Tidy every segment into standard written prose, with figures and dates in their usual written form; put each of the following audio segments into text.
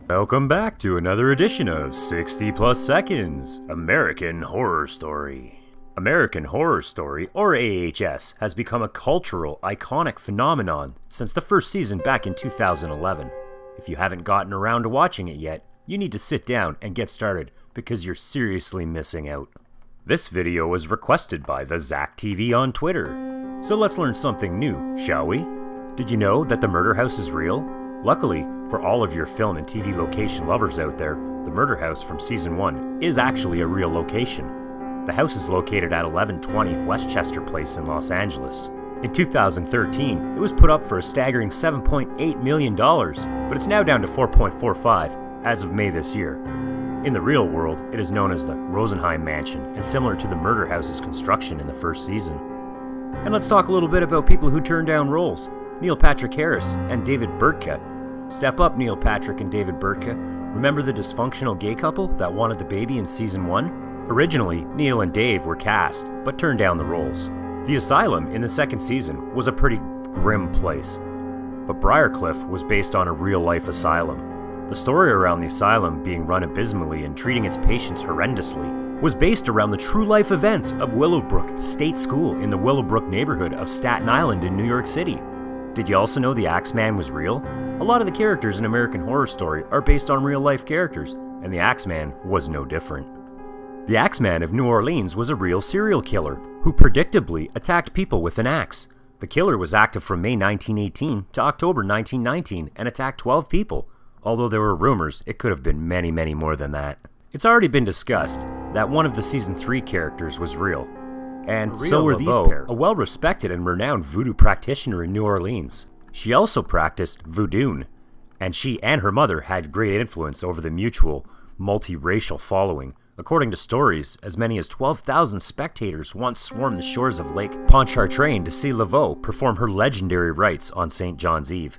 Welcome back to another edition of 60 Plus Seconds, American Horror Story. American Horror Story, or AHS, has become a cultural, iconic phenomenon since the first season back in 2011. If you haven't gotten around to watching it yet, you need to sit down and get started because you're seriously missing out. This video was requested by the Zach TV on Twitter. So let's learn something new, shall we? Did you know that the murder house is real? Luckily, for all of your film and TV location lovers out there, the murder house from season 1 is actually a real location. The house is located at 1120 Westchester Place in Los Angeles. In 2013, it was put up for a staggering $7.8 million, but it's now down to $4.45 as of May this year. In the real world, it is known as the Rosenheim Mansion and similar to the murder house's construction in the first season. And let's talk a little bit about people who turned down roles. Neil Patrick Harris and David Burtka. Step up, Neil Patrick and David Burtka. Remember the dysfunctional gay couple that wanted the baby in season 1? Originally, Neil and Dave were cast, but turned down the roles. The Asylum in the second season was a pretty grim place, but Briarcliff was based on a real-life asylum. The story around the asylum being run abysmally and treating its patients horrendously was based around the true-life events of Willowbrook State School in the Willowbrook neighborhood of Staten Island in New York City. Did you also know the Axeman was real? A lot of the characters in American Horror Story are based on real-life characters, and the Axeman was no different. The Axeman of New Orleans was a real serial killer who predictably attacked people with an axe. The killer was active from May 1918 to October 1919 and attacked 12 people, although there were rumors it could have been many, many more than that. It's already been discussed that one of the season 3 characters was real, and so were these pair, a well-respected and renowned voodoo practitioner in New Orleans. She also practiced voodoo, and she and her mother had great influence over the mutual, multiracial following. According to stories, as many as 12,000 spectators once swarmed the shores of Lake Pontchartrain to see Laveau perform her legendary rites on St. John's Eve.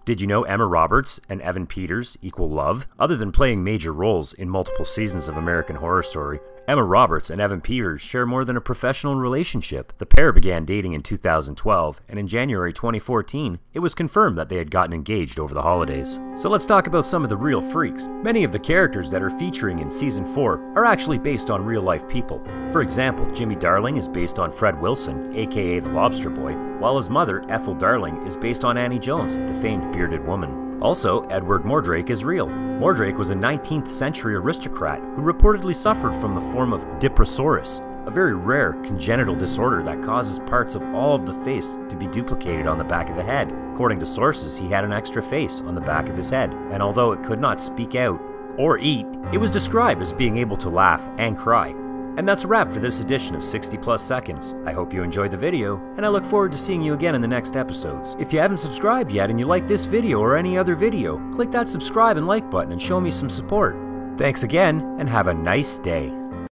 Did you know Emma Roberts and Evan Peters equal love? Other than playing major roles in multiple seasons of American Horror Story, Emma Roberts and Evan Peters share more than a professional relationship. The pair began dating in 2012, and in January 2014, it was confirmed that they had gotten engaged over the holidays. So let's talk about some of the real freaks. Many of the characters that are featuring in Season 4 are actually based on real-life people. For example, Jimmy Darling is based on Fred Wilson, aka the Lobster Boy, while his mother, Ethel Darling, is based on Annie Jones, the famed bearded woman. Also, Edward Mordrake is real. Mordrake was a 19th century aristocrat who reportedly suffered from the form of Diprosaurus, a very rare congenital disorder that causes parts of all of the face to be duplicated on the back of the head. According to sources, he had an extra face on the back of his head, and although it could not speak out or eat, it was described as being able to laugh and cry. And that's a wrap for this edition of 60 Plus Seconds. I hope you enjoyed the video, and I look forward to seeing you again in the next episodes. If you haven't subscribed yet and you like this video or any other video, click that subscribe and like button and show me some support. Thanks again, and have a nice day.